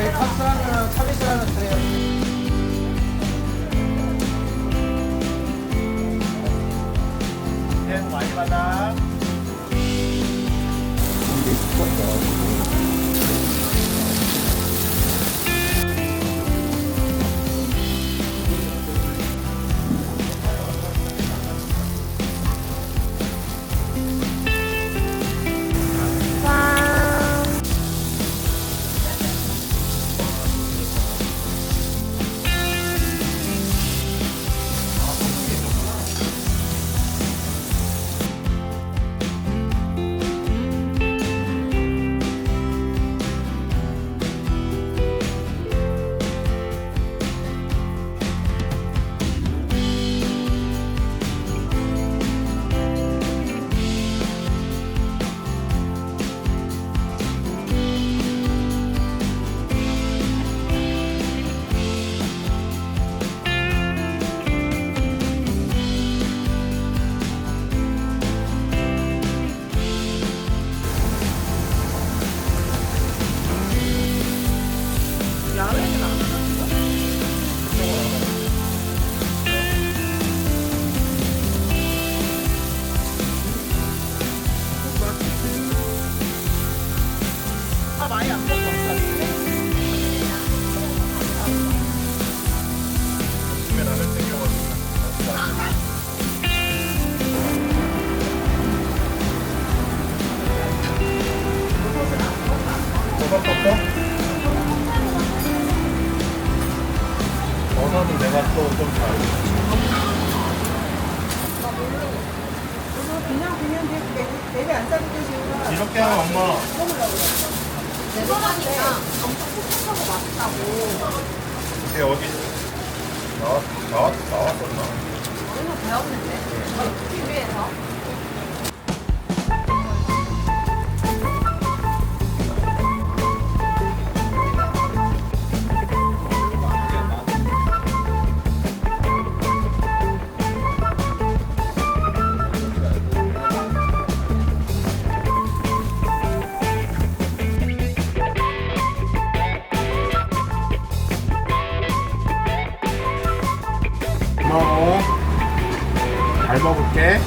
저희 탑승하면 서비스 하나 드려요. 새해 복 많이 받아. 야외는 안 하나? 아, 많이 안 먹고 왔다는데? 아침에 라면 챙겨가지고. 버섯 떴어? 버섯은 내가 또 좀 잘. 그냥 내비 안 싸고 드시고 이렇게 하면 엄마. 내버라니까 엄청 촉촉하고 맛있다고. 이게 어디 나왔었나? 어디서 배웠는데? TV에서. 고마워. 잘 먹을게.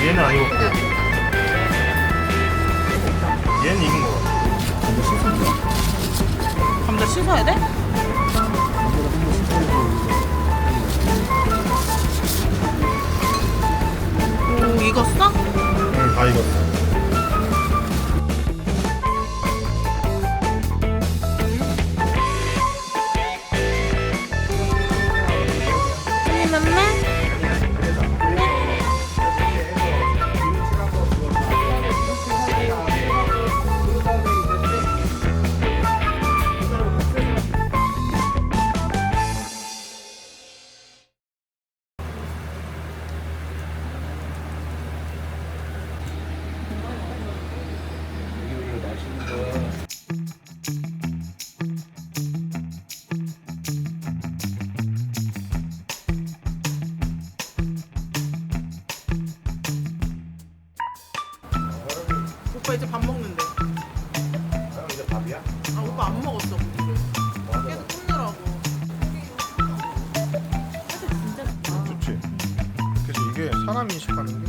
얘는 아니고 얘는 익은 거 같아. 감자 씻어야 돼? 오, 익었어? 응, 다 익었어. 언니 맘마? 오빠 이제 밥 먹는데. 이제 밥이야? 아, 오빠 안 먹었어, 고기를. 계속 굽느라고. 좋지. 그래서 이게 사람이 인식하는